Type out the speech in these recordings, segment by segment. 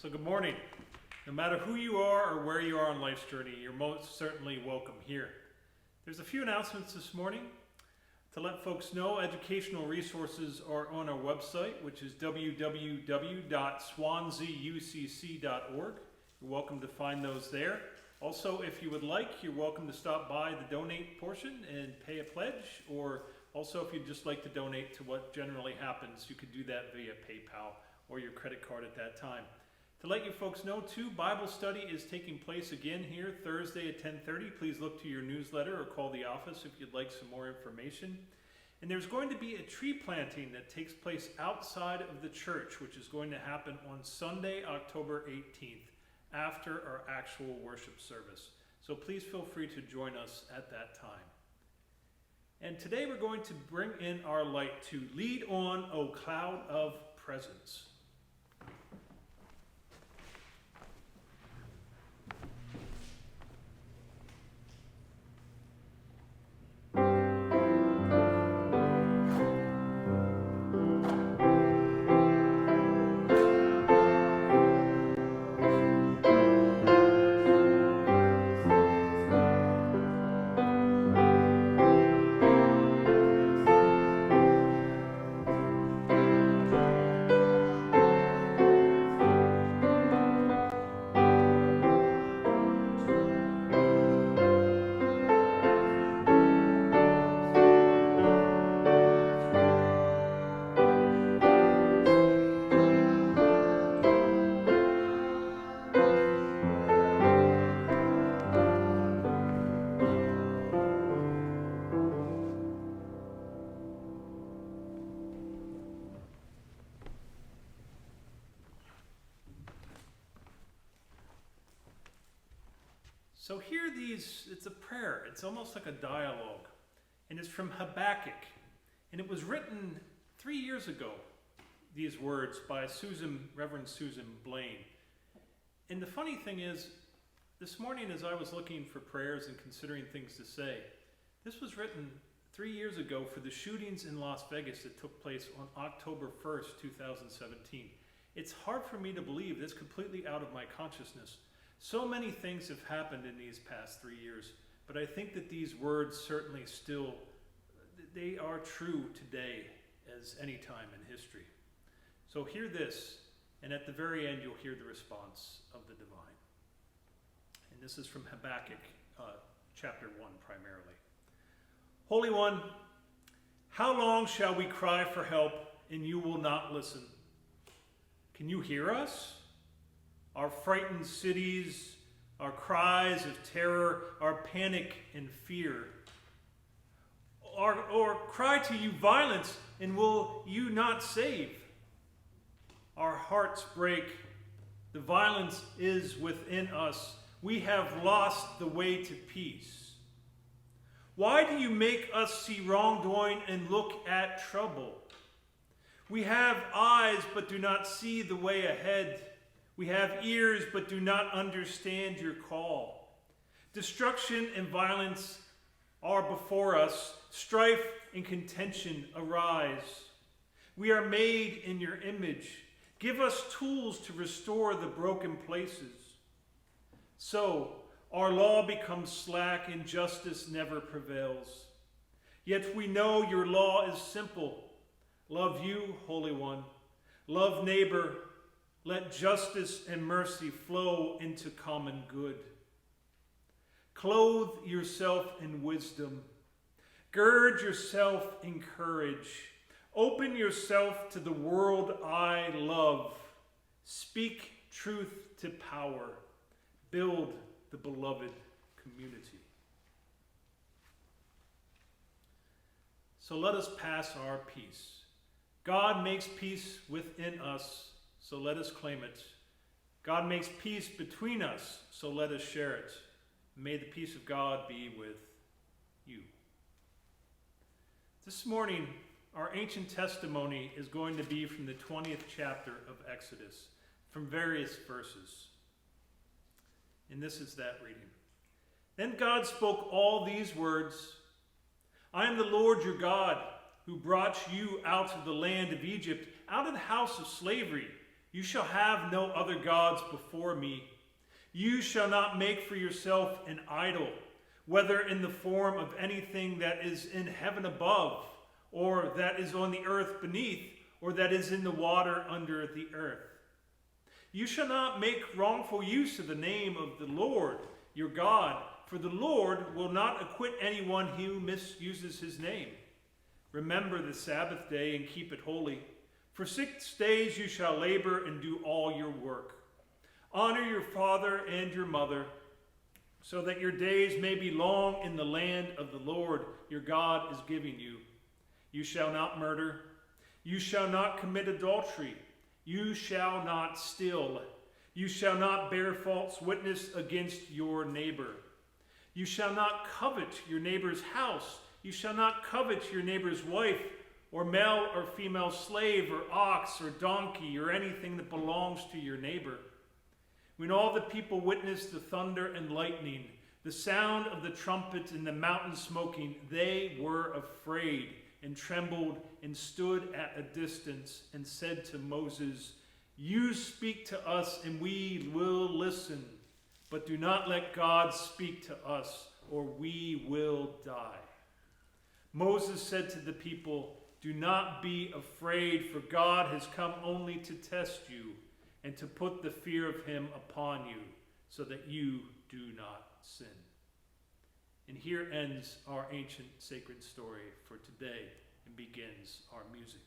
So good morning. No matter who you are or where you are on life's journey, you're most certainly welcome here. There's a few announcements this morning. To let folks know, educational resources are on our website, which is www.swanzeyucc.org. You're welcome to find those there. Also, if you would like, you're welcome to stop by the donate portion and pay a pledge, or also if you'd just like to donate to what generally happens, you could do that via PayPal or your credit card at that time. To let you folks know too, Bible study is taking place again here Thursday at 10:30. Please look to your newsletter or call the office if you'd like some more information. And there's going to be a tree planting that takes place outside of the church, which is going to happen on Sunday, October 18th, after our actual worship service. So please feel free to join us at that time. And today we're going to bring in our light to Lead On, O Cloud of Presence. So here it's a prayer. It's almost like a dialogue. And it's from Habakkuk. And it was written 3 years ago, these words, by Reverend Susan Blaine. And the funny thing is, this morning as I was looking for prayers and considering things to say, this was written 3 years ago for the shootings in Las Vegas that took place on October 1st, 2017. It's hard for me to believe. That's completely out of my consciousness. So many things have happened in these past 3 years, but I think that these words certainly still, they are true today as any time in history. So hear this, and at the very end you'll hear the response of the divine. And this is from Habakkuk chapter 1 primarily. Holy One, how long shall we cry for help and you will not listen? Can you hear us? Our frightened cities, our cries of terror, our panic and fear. Or cry to you violence, and will you not save? Our hearts break. The violence is within us. We have lost the way to peace. Why do you make us see wrongdoing and look at trouble? We have eyes but do not see the way ahead. We have ears, but do not understand your call. Destruction and violence are before us. Strife and contention arise. We are made in your image. Give us tools to restore the broken places. So our law becomes slack and justice never prevails. Yet we know your law is simple. Love you, Holy One. Love neighbor. Let justice and mercy flow into common good. Clothe yourself in wisdom. Gird yourself in courage. Open yourself to the world I love. Speak truth to power. Build the beloved community. So let us pass our peace. God makes peace within us. So let us claim it. God makes peace between us, so let us share it. May the peace of God be with you. This morning, our ancient testimony is going to be from the 20th chapter of Exodus, from various verses. And this is that reading. Then God spoke all these words. I am the Lord your God, who brought you out of the land of Egypt, out of the house of slavery. You shall have no other gods before me. You shall not make for yourself an idol, whether in the form of anything that is in heaven above, or that is on the earth beneath, or that is in the water under the earth. You shall not make wrongful use of the name of the Lord your God, for the Lord will not acquit anyone who misuses his name. Remember the Sabbath day and keep it holy. For 6 days you shall labor and do all your work. Honor your father and your mother, so that your days may be long in the land of the Lord your God is giving you. You shall not murder. You shall not commit adultery. You shall not steal. You shall not bear false witness against your neighbor. You shall not covet your neighbor's house. You shall not covet your neighbor's wife, or male or female slave, or ox, or donkey, or anything that belongs to your neighbor. When all the people witnessed the thunder and lightning, the sound of the trumpet and the mountain smoking, they were afraid and trembled and stood at a distance and said to Moses, "You speak to us and we will listen, but do not let God speak to us or we will die." Moses said to the people, "Do not be afraid, for God has come only to test you and to put the fear of him upon you, so that you do not sin." And here ends our ancient sacred story for today and begins our music.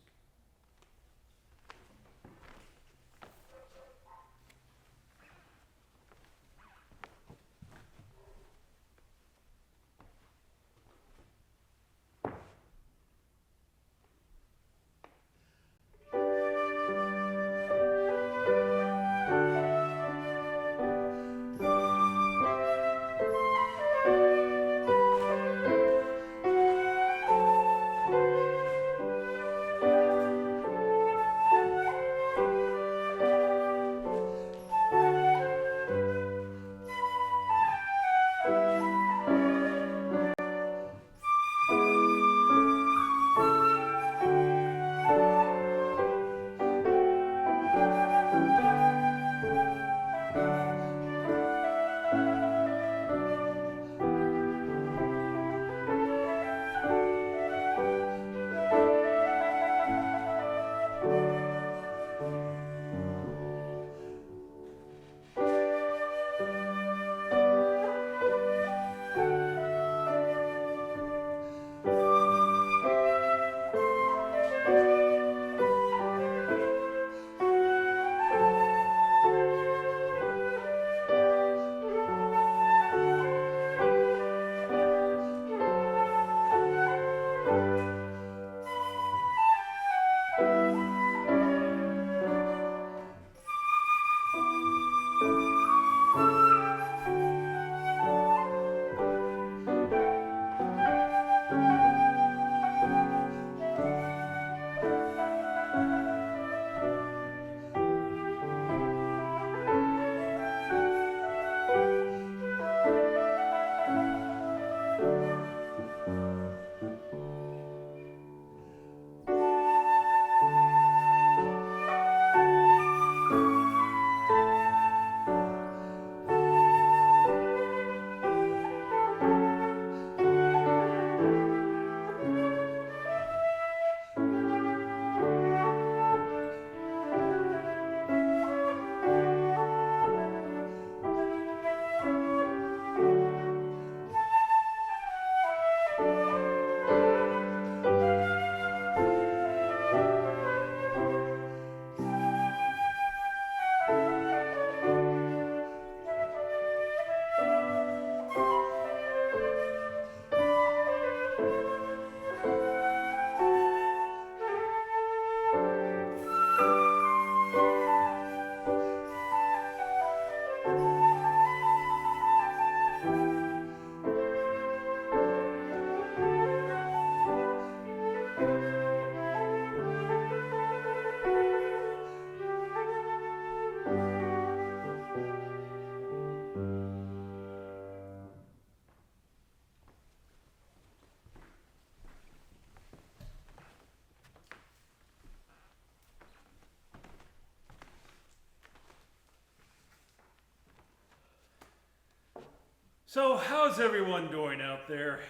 So, how's everyone doing out there?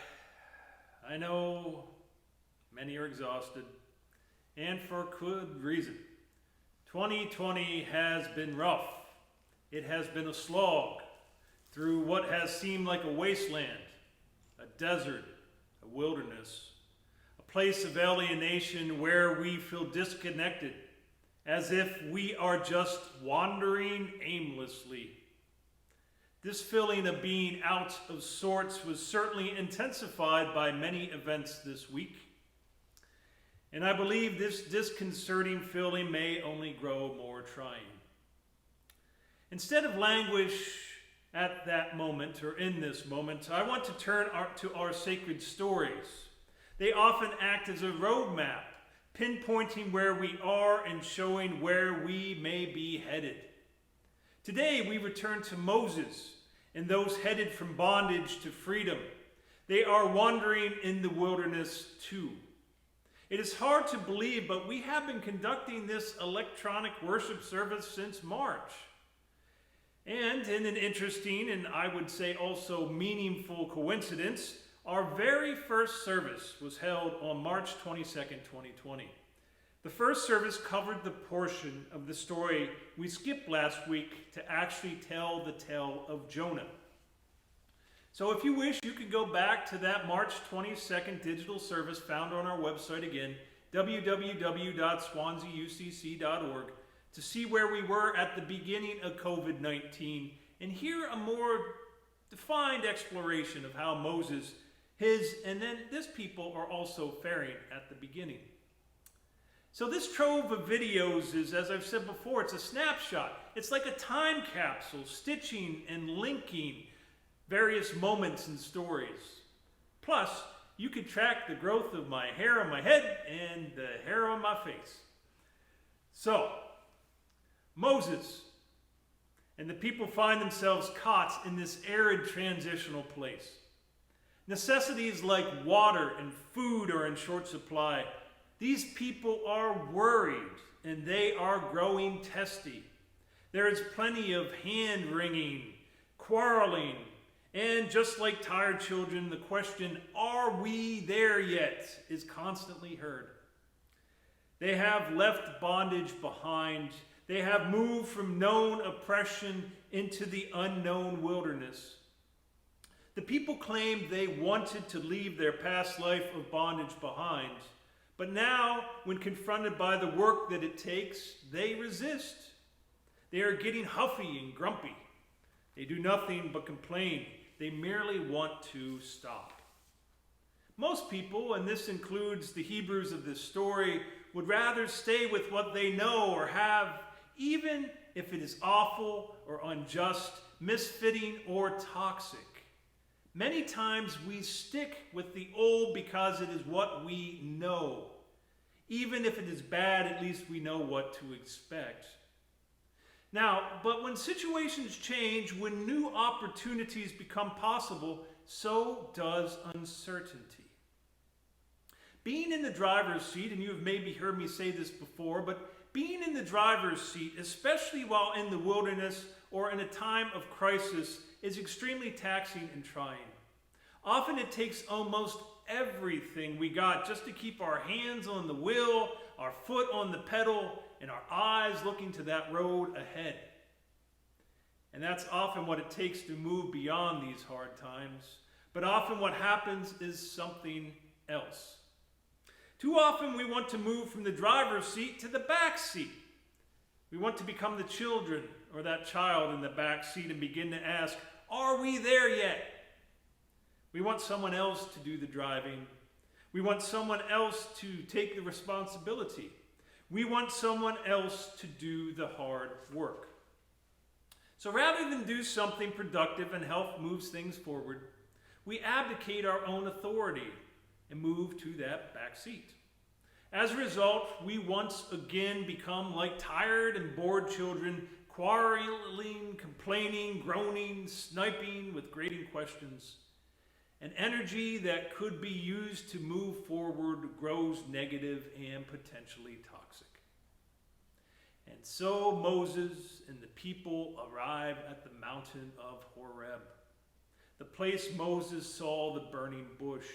I know many are exhausted, and for good reason. 2020 has been rough. It has been a slog through what has seemed like a wasteland, a desert, a wilderness, a place of alienation where we feel disconnected, as if we are just wandering aimlessly. This feeling of being out of sorts was certainly intensified by many events this week. And I believe this disconcerting feeling may only grow more trying. Instead of languish at that moment or in this moment, I want to turn to our sacred stories. They often act as a roadmap, pinpointing where we are and showing where we may be headed. Today we return to Moses and those headed from bondage to freedom. They are wandering in the wilderness too. It is hard to believe, but we have been conducting this electronic worship service since March. And in an interesting and I would say also meaningful coincidence, our very first service was held on March 22nd, 2020. The first service covered the portion of the story we skipped last week to actually tell the tale of Jonah. So if you wish, you can go back to that March 22nd digital service found on our website again, www.swanzeyucc.org, to see where we were at the beginning of COVID-19 and hear a more defined exploration of how Moses, his, and then this people are also faring at the beginning. So this trove of videos is, as I've said before, it's a snapshot. It's like a time capsule, stitching and linking various moments and stories. Plus, you can track the growth of my hair on my head and the hair on my face. So, Moses and the people find themselves caught in this arid transitional place. Necessities like water and food are in short supply. These people are worried and they are growing testy. There is plenty of hand-wringing, quarreling, and just like tired children, the question, "Are we there yet?" is constantly heard. They have left bondage behind. They have moved from known oppression into the unknown wilderness. The people claimed they wanted to leave their past life of bondage behind. But now, when confronted by the work that it takes, they resist. They are getting huffy and grumpy. They do nothing but complain. They merely want to stop. Most people, and this includes the Hebrews of this story, would rather stay with what they know or have, even if it is awful or unjust, misfitting or toxic. Many times we stick with the old because it is what we know. Even if it is bad, at least we know what to expect. Now, but when situations change, when new opportunities become possible, so does uncertainty. Being in the driver's seat, and you have maybe heard me say this before, but being in the driver's seat, especially while in the wilderness or in a time of crisis, is extremely taxing and trying. Often it takes almost everything we got just to keep our hands on the wheel, our foot on the pedal, and our eyes looking to that road ahead. And that's often what it takes to move beyond these hard times. But often what happens is something else. Too often we want to move from the driver's seat to the back seat. We want to become the children or that child in the back seat and begin to ask, "Are we there yet?" We want someone else to do the driving. We want someone else to take the responsibility. We want someone else to do the hard work. So rather than do something productive and help moves things forward, we abdicate our own authority and move to that back seat. As a result, we once again become like tired and bored children, quarreling, complaining, groaning, sniping with grating questions. An energy that could be used to move forward grows negative and potentially toxic. And so Moses and the people arrive at the mountain of Horeb. the place Moses saw the burning bush,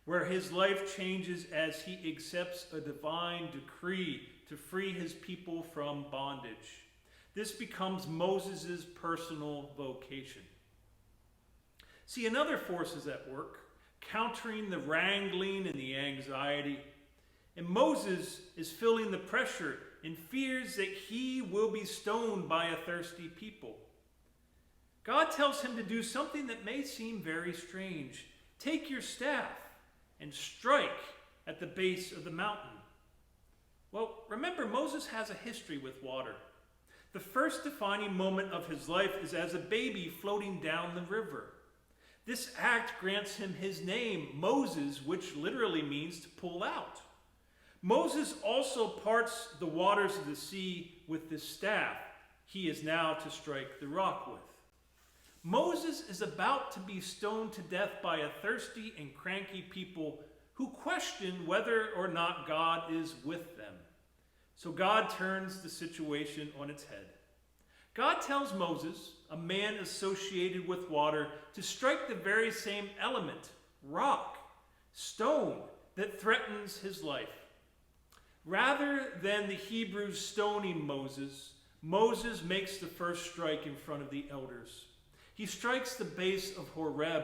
where his life changes as he accepts a divine decree to free his people from bondage. This becomes Moses' personal vocation. See, another force is at work, countering the wrangling and the anxiety. And Moses is feeling the pressure and fears that he will be stoned by a thirsty people. God tells him to do something that may seem very strange. Take your staff and strike at the base of the mountain. Well, remember, Moses has a history with water. The first defining moment of his life is as a baby floating down the river. This act grants him his name, Moses, which literally means to pull out. Moses also parts the waters of the sea with the staff he is now to strike the rock with. Moses is about to be stoned to death by a thirsty and cranky people who question whether or not God is with them. So God turns the situation on its head. God tells Moses, a man associated with water, to strike the very same element, rock, stone, that threatens his life. Rather than the Hebrews stoning Moses, Moses makes the first strike in front of the elders. He strikes the base of Horeb,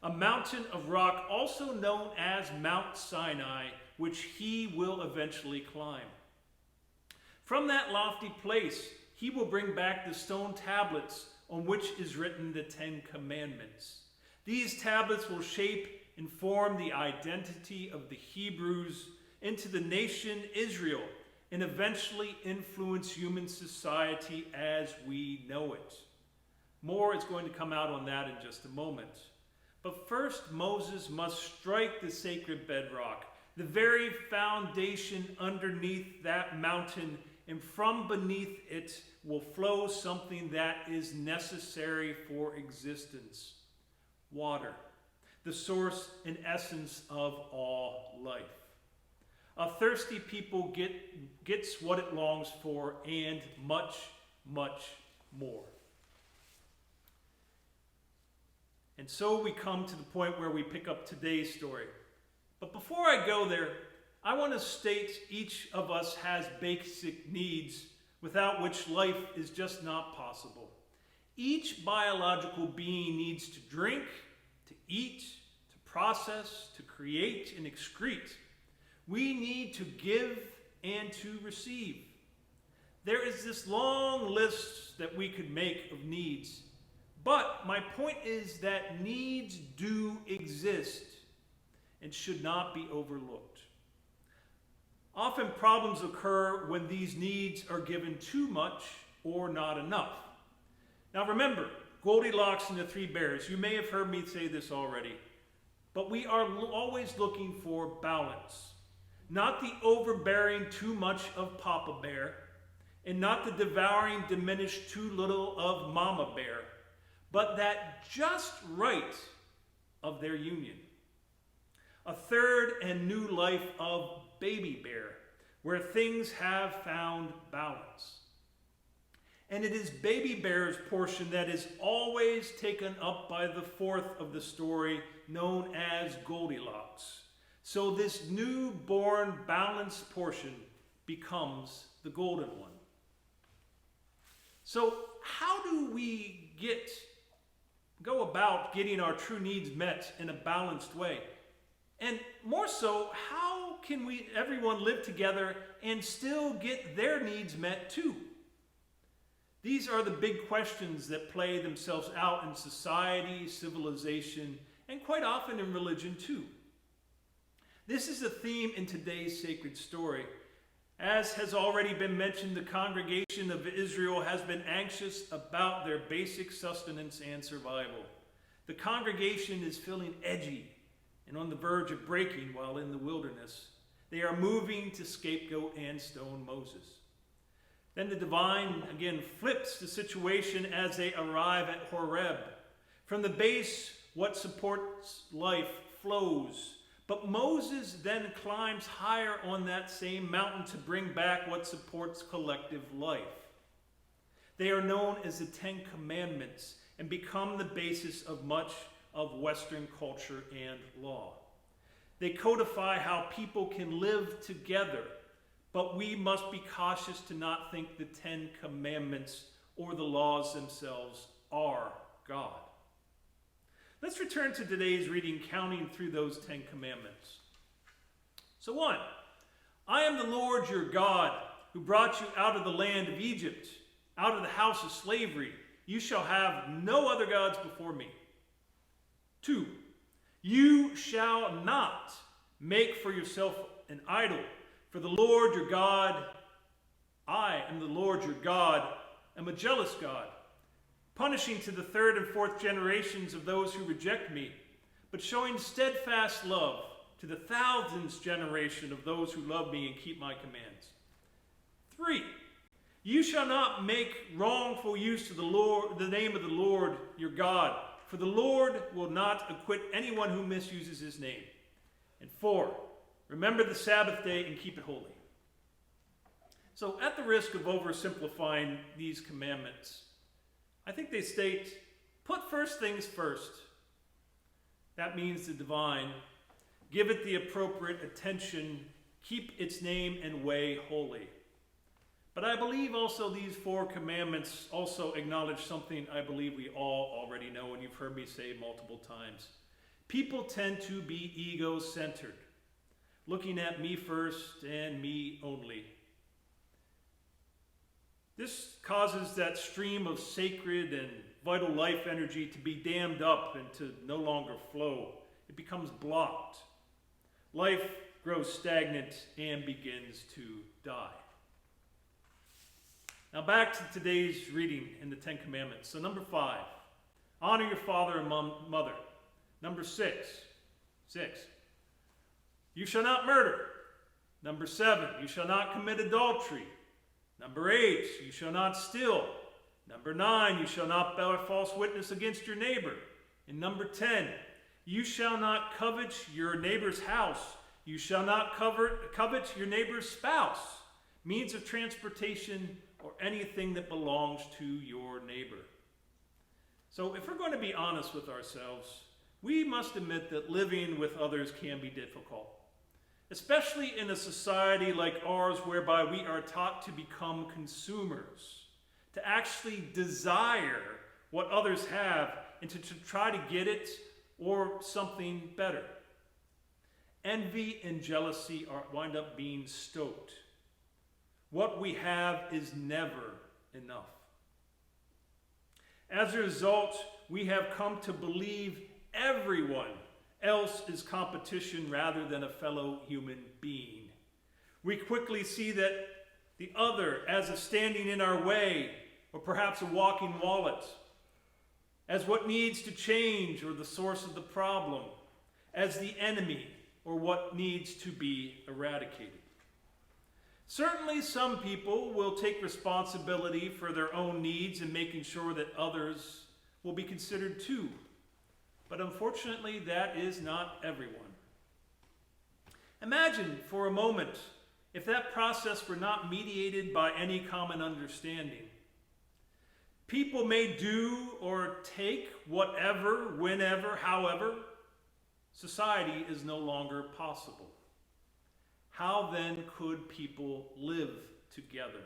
a mountain of rock also known as Mount Sinai, which he will eventually climb. From that lofty place, he will bring back the stone tablets on which is written the Ten Commandments. These tablets will shape and form the identity of the Hebrews into the nation Israel and eventually influence human society as we know it. More is going to come out on that in just a moment. But first, Moses must strike the sacred bedrock, the very foundation underneath that mountain, and from beneath it will flow something that is necessary for existence: water, the source and essence of all life. A thirsty people gets what it longs for and much, much more. And so we come to the point where we pick up today's story. But before I go there, I want to state each of us has basic needs without which life is just not possible. Each biological being needs to drink, to eat, to process, to create, and excrete. We need to give and to receive. There is this long list that we could make of needs. But my point is that needs do exist and should not be overlooked. Often problems occur when these needs are given too much or not enough. Now remember, Goldilocks and the Three Bears. You may have heard me say this already. But we are always looking for balance. Not the overbearing too much of Papa Bear, and not the devouring diminished too little of Mama Bear, but that just right of their union. A third and new life of Baby Bear, where things have found balance. And it is Baby Bear's portion that is always taken up by the fourth of the story, known as Goldilocks. So this newborn balanced portion becomes the golden one. So how do we go about getting our true needs met in a balanced way? And more so, how can everyone live together and still get their needs met too? These are the big questions that play themselves out in society, civilization, and quite often in religion too. This is a theme in today's sacred story. As has already been mentioned, the congregation of Israel has been anxious about their basic sustenance and survival. The congregation is feeling edgy and on the verge of breaking while in the wilderness. They are moving to scapegoat and stone Moses. Then the divine again flips the situation as they arrive at Horeb. From the base, what supports life flows. But Moses then climbs higher on that same mountain to bring back what supports collective life. They are known as the Ten Commandments and become the basis of much of Western culture and law. They codify how people can live together, but we must be cautious to not think the 10 Commandments or the laws themselves are God. Let's return to today's reading, counting through those 10 Commandments. So 1, I am the Lord your God, who brought you out of the land of Egypt, out of the house of slavery. You shall have no other gods before me. 2, you shall not make for yourself an idol, for the Lord your God, I am the Lord your God, am a jealous God, punishing to the 3rd and 4th generations of those who reject me, but showing steadfast love to the 1000th generation of those who love me and keep my commands. 3, you shall not make wrongful use of the name of the Lord your God, for the Lord will not acquit anyone who misuses his name. And 4, remember the Sabbath day and keep it holy. So at the risk of oversimplifying these commandments, I think they state, put first things first. That means the divine. Give it the appropriate attention. Keep its name and way holy. But I believe also these 4 commandments also acknowledge something I believe we all already know, and you've heard me say multiple times. People tend to be ego-centered, looking at me first and me only. This causes that stream of sacred and vital life energy to be dammed up and to no longer flow. It becomes blocked. Life grows stagnant and begins to die. Now back to today's reading in the 10 Commandments. So number 5, honor your father and mother. Number 6, you shall not murder. Number 7, you shall not commit adultery. Number 8, you shall not steal. Number 9, you shall not bear false witness against your neighbor. And number 10, you shall not covet your neighbor's house. You shall not covet your neighbor's spouse, means of transportation, or anything that belongs to your neighbor. So if we're going to be honest with ourselves, we must admit that living with others can be difficult, especially in a society like ours whereby we are taught to become consumers, to actually desire what others have and to try to get it or something better. Envy and jealousy wind up being stoked. What we have is never enough. As a result, we have come to believe everyone else is competition rather than a fellow human being. We quickly see that the other as a standing in our way, or perhaps a walking wallet, as what needs to change or the source of the problem, as the enemy or what needs to be eradicated. Certainly some people will take responsibility for their own needs and making sure that others will be considered too. But unfortunately, that is not everyone. Imagine for a moment if that process were not mediated by any common understanding. People may do or take whatever, whenever, however. Society is no longer possible. How then could people live together?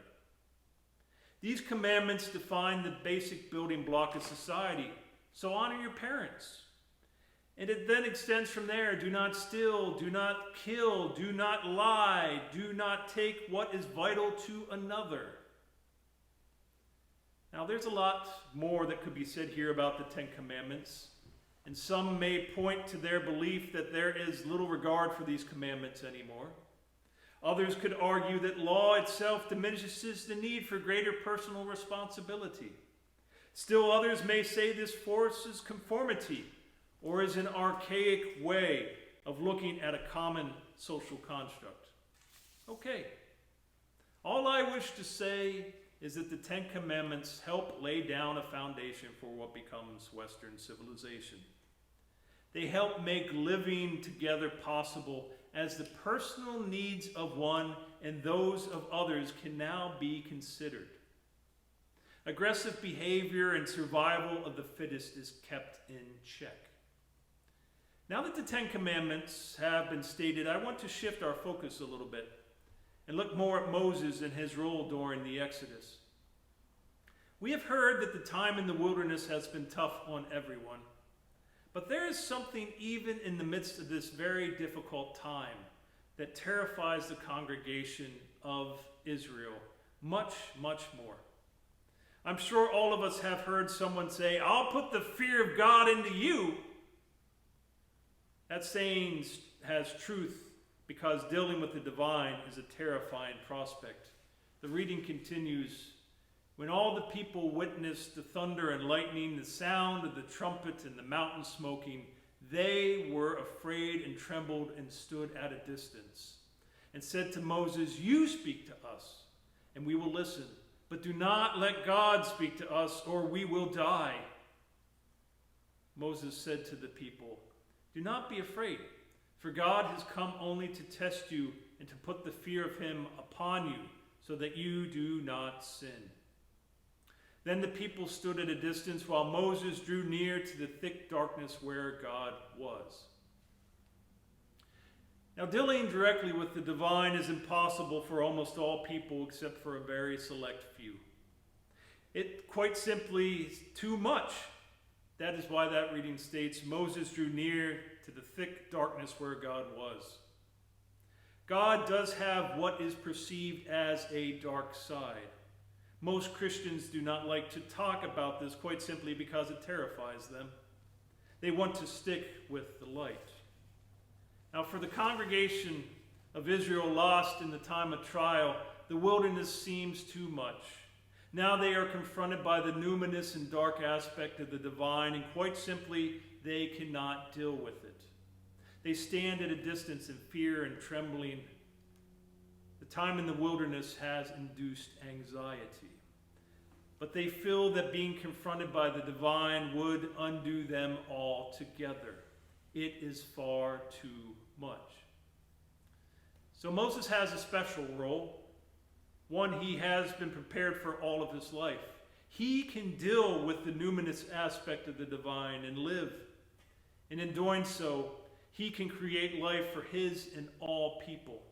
These commandments define the basic building block of society. So honor your parents. And it then extends from there. Do not steal, do not kill, do not lie, do not take what is vital to another. Now there's a lot more that could be said here about the 10 Commandments. And some may point to their belief that there is little regard for these commandments anymore. Others could argue that law itself diminishes the need for greater personal responsibility. Still others may say this forces conformity or is an archaic way of looking at a common social construct. Okay. All I wish to say is that the 10 Commandments help lay down a foundation for what becomes Western civilization. They help make living together possible as the personal needs of one and those of others can now be considered. Aggressive behavior and survival of the fittest is kept in check. Now that the Ten Commandments have been stated, I want to shift our focus a little bit and look more at Moses and his role during the Exodus. We have heard that the time in the wilderness has been tough on everyone, but there is something even in the midst of this very difficult time that terrifies the congregation of Israel much, much more. I'm sure all of us have heard someone say, "I'll put the fear of God into you." That saying has truth because dealing with the divine is a terrifying prospect. The reading continues, "When all the people witnessed the thunder and lightning, the sound of the trumpet and the mountain smoking, they were afraid and trembled and stood at a distance, and said to Moses, 'You speak to us, and we will listen. But do not let God speak to us, or we will die.' Moses said to the people, 'Do not be afraid, for God has come only to test you and to put the fear of him upon you, so that you do not sin.' Then the people stood at a distance while Moses drew near to the thick darkness where God was." Now, dealing directly with the divine is impossible for almost all people except for a very select few. It quite simply is too much. That is why that reading states, "Moses drew near to the thick darkness where God was." God does have what is perceived as a dark side. Most Christians do not like to talk about this quite simply because it terrifies them. They want to stick with the light. Now, for the congregation of Israel lost in the time of trial, the wilderness seems too much. Now they are confronted by the numinous and dark aspect of the divine, and quite simply, they cannot deal with it. They stand at a distance in fear and trembling. The time in the wilderness has induced anxiety. But they feel that being confronted by the divine would undo them altogether. It is far too much. So Moses has a special role, one he has been prepared for all of his life. He can deal with the numinous aspect of the divine and live. And in doing so, he can create life for his and all people.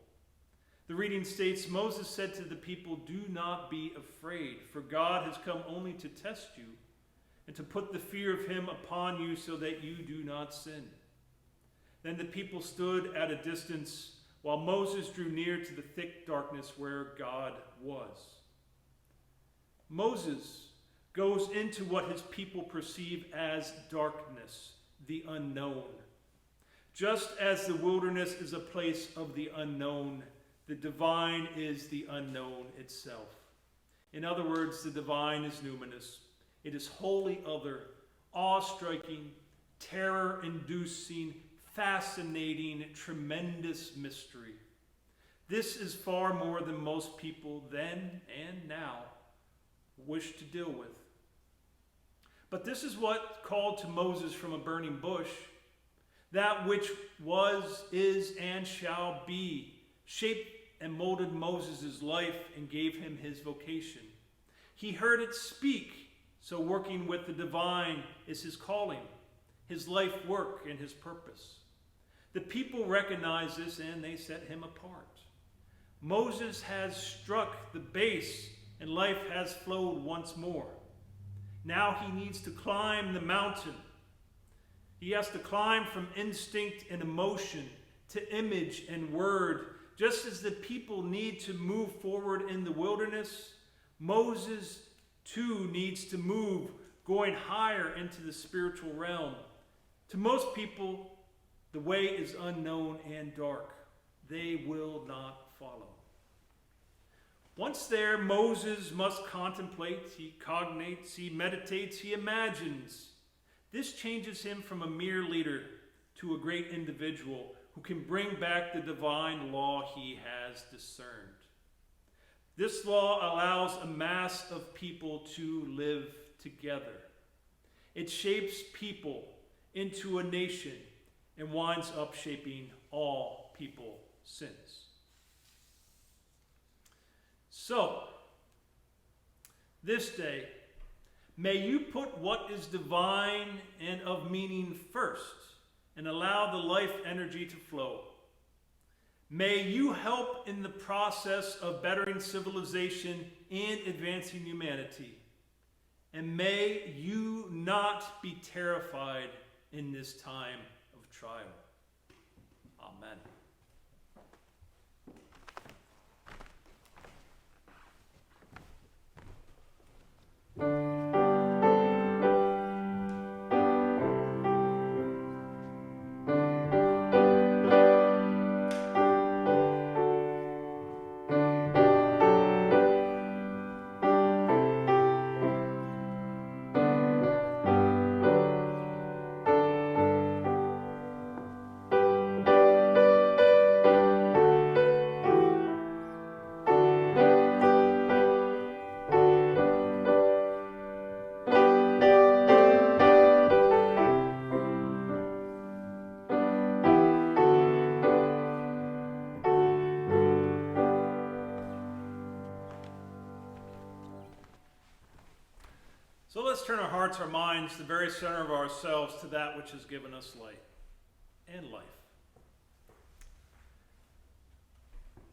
The reading states, "Moses said to the people, 'Do not be afraid, for God has come only to test you and to put the fear of him upon you so that you do not sin.' Then the people stood at a distance while Moses drew near to the thick darkness where God was." Moses goes into what his people perceive as darkness, the unknown. Just as the wilderness is a place of the unknown, the divine is the unknown itself. In other words, the divine is numinous. It is wholly other, awe-striking, terror-inducing, fascinating, tremendous mystery. This is far more than most people then and now wish to deal with. But this is what called to Moses from a burning bush. That which was, is, and shall be, shaped and molded Moses' life and gave him his vocation. He heard it speak, so working with the divine is his calling, his life work, and his purpose. The people recognize this and they set him apart. Moses has struck the base and life has flowed once more. Now he needs to climb the mountain. He has to climb from instinct and emotion to image and word. Just as the people need to move forward in the wilderness, Moses too needs to move, going higher into the spiritual realm. To most people, the way is unknown and dark. They will not follow. Once there, Moses must contemplate, he cognates, he meditates, he imagines. This changes him from a mere leader to a great individual who can bring back the divine law he has discerned. This law allows a mass of people to live together. It shapes people into a nation and winds up shaping all people since. So, this day, may you put what is divine and of meaning first, and allow the life energy to flow. May you help in the process of bettering civilization and advancing humanity. And may you not be terrified in this time of trial. Amen. So let's turn our hearts, our minds, the very center of ourselves to that which has given us light and life.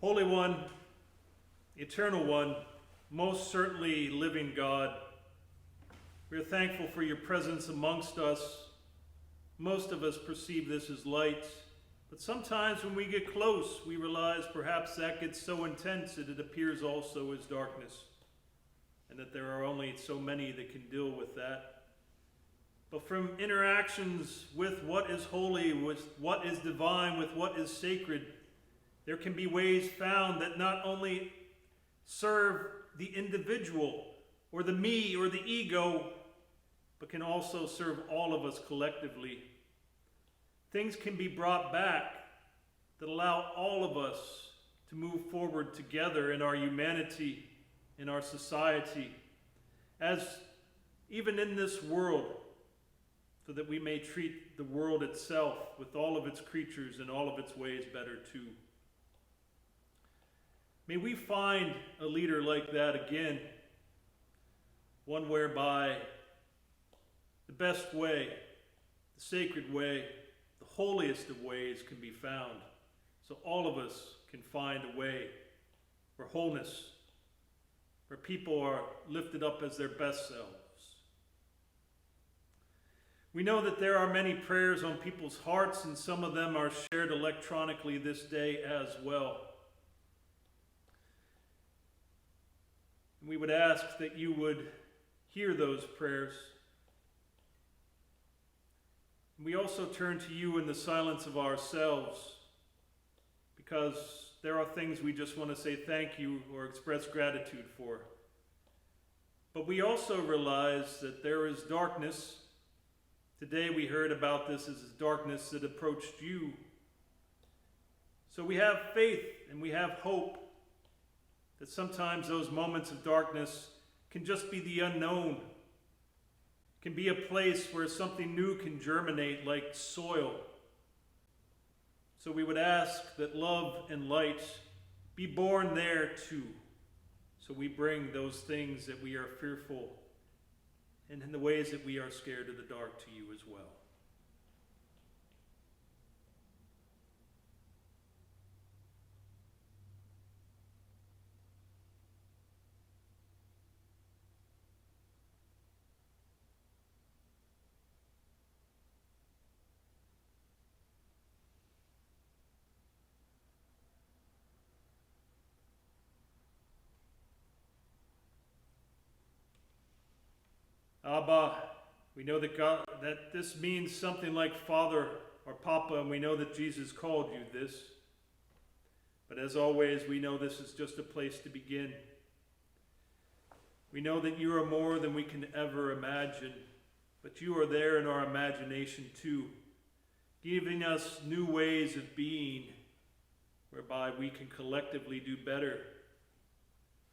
Holy One, Eternal One, most certainly living God, we are thankful for your presence amongst us. Most of us perceive this as light, but sometimes when we get close, we realize perhaps that gets so intense that it appears also as darkness, and that there are only so many that can deal with that. But from interactions with what is holy, with what is divine, with what is sacred, there can be ways found that not only serve the individual or the me or the ego, but can also serve all of us collectively. Things can be brought back that allow all of us to move forward together in our humanity, in our society, as even in this world, so that we may treat the world itself with all of its creatures and all of its ways better too. May we find a leader like that again, one whereby the best way, the sacred way, the holiest of ways can be found, so all of us can find a way for wholeness, where people are lifted up as their best selves. We know that there are many prayers on people's hearts, and some of them are shared electronically this day as well. And we would ask that you would hear those prayers. We also turn to you in the silence of ourselves, because there are things we just want to say thank you or express gratitude for. But we also realize that there is darkness. Today we heard about this as darkness that approached you. So we have faith and we have hope that sometimes those moments of darkness can just be the unknown, can be a place where something new can germinate like soil. So we would ask that love and light be born there too. So we bring those things that we are fearful and in the ways that we are scared of the dark to you as well. Abba, we know that God, that this means something like Father or Papa, and we know that Jesus called you this. But as always, we know this is just a place to begin. We know that you are more than we can ever imagine, but you are there in our imagination too, giving us new ways of being, whereby we can collectively do better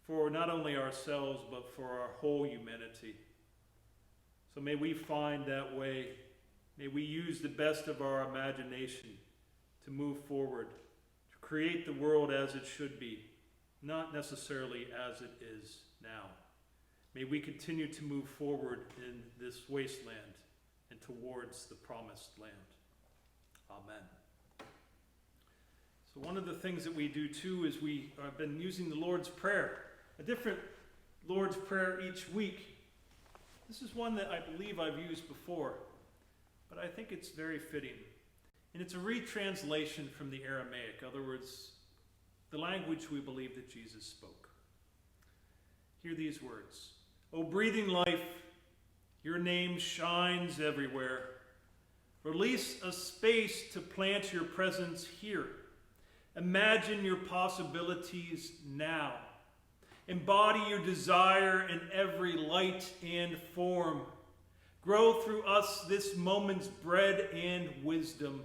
for not only ourselves, but for our whole humanity. So may we find that way. May we use the best of our imagination to move forward, to create the world as it should be, not necessarily as it is now. May we continue to move forward in this wasteland and towards the promised land. Amen. So one of the things that we do too is we have been using the Lord's Prayer, a different Lord's Prayer each week. This is one that I believe I've used before, but I think it's very fitting. And it's a retranslation from the Aramaic, in other words, the language we believe that Jesus spoke. Hear these words. O breathing life, your name shines everywhere. Release a space to plant your presence here. Imagine your possibilities now. Embody your desire in every light and form. Grow through us this moment's bread and wisdom.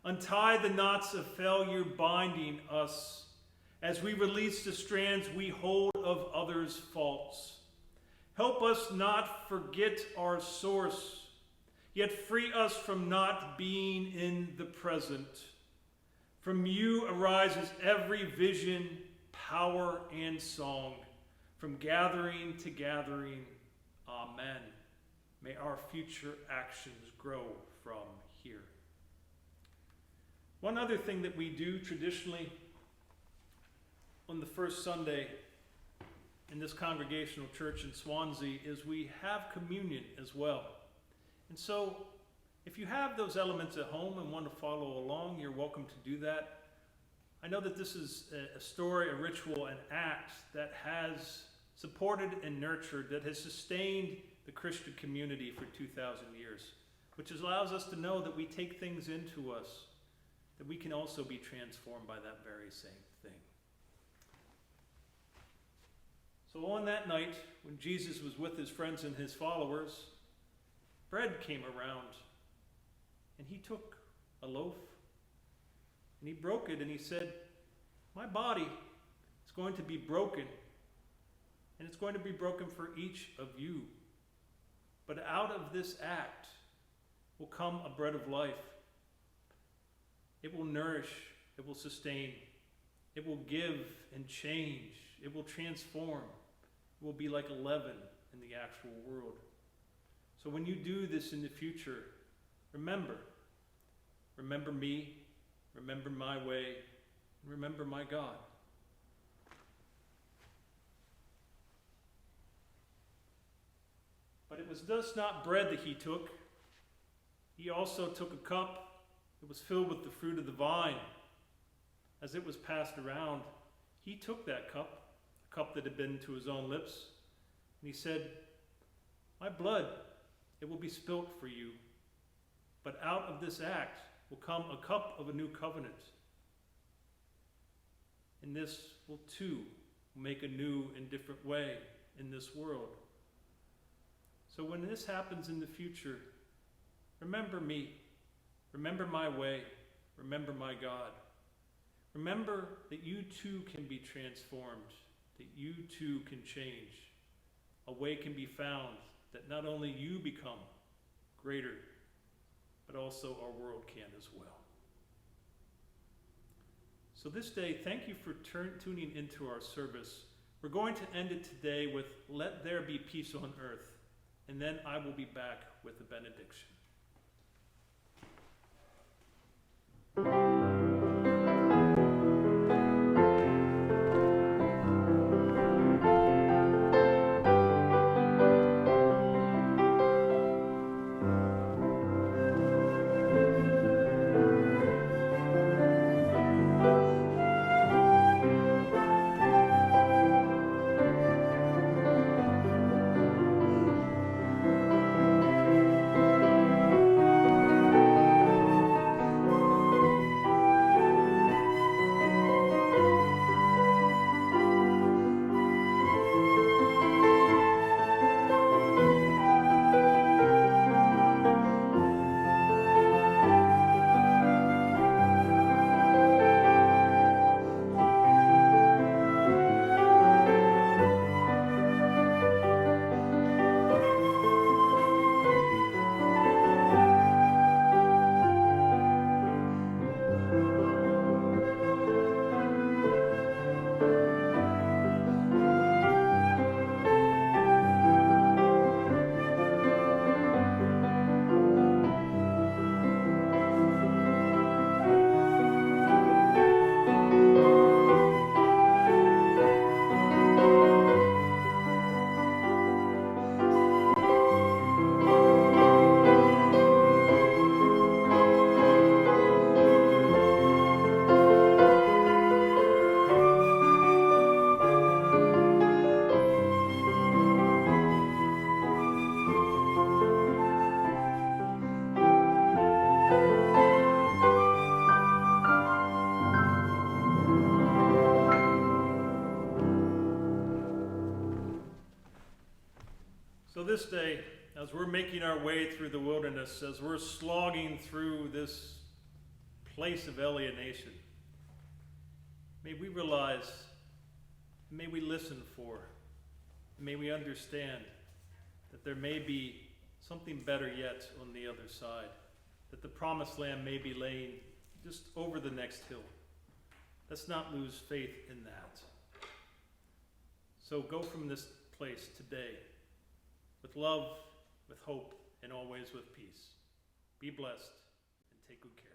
Untie the knots of failure binding us as we release the strands we hold of others' faults. Help us not forget our source, yet free us from not being in the present. From you arises every vision, power, and song. From gathering to gathering, amen. May our future actions grow from here. One other thing that we do traditionally on the first Sunday in this Congregational church in Swanzey is we have communion as well. And so if you have those elements at home and want to follow along, you're welcome to do that. I know that this is a story, a ritual, an act that has supported and nurtured, that has sustained the Christian community for 2,000 years, which allows us to know that we take things into us, that we can also be transformed by that very same thing. So on that night, when Jesus was with his friends and his followers, bread came around, and he took a loaf, and he broke it, and he said, my body is going to be broken, and it's going to be broken for each of you. But out of this act will come a bread of life. It will nourish, it will sustain, it will give and change, it will transform, it will be like a leaven in the actual world. So when you do this in the future, remember me, remember my way, and remember my God. But it was thus not bread that he took. He also took a cup. It was filled with the fruit of the vine. As it was passed around, he took that cup, a cup that had been to his own lips, and he said, my blood, it will be spilt for you. But out of this act will come a cup of a new covenant. And this will too make a new and different way in this world. So when this happens in the future, remember me, remember my way, remember my God. Remember that you too can be transformed, that you too can change. A way can be found that not only you become greater, but also our world can as well. So this day, thank you for tuning into our service. We're going to end it today with Let There Be Peace on Earth, and then I will be back with the benediction. this day, as we're making our way through the wilderness, as we're slogging through this place of alienation, may we realize, may we listen for, may we understand that there may be something better yet on the other side, that the promised land may be laying just over the next hill. Let's not lose faith in that. So go from this place today with love, with hope, and always with peace. Be blessed and take good care.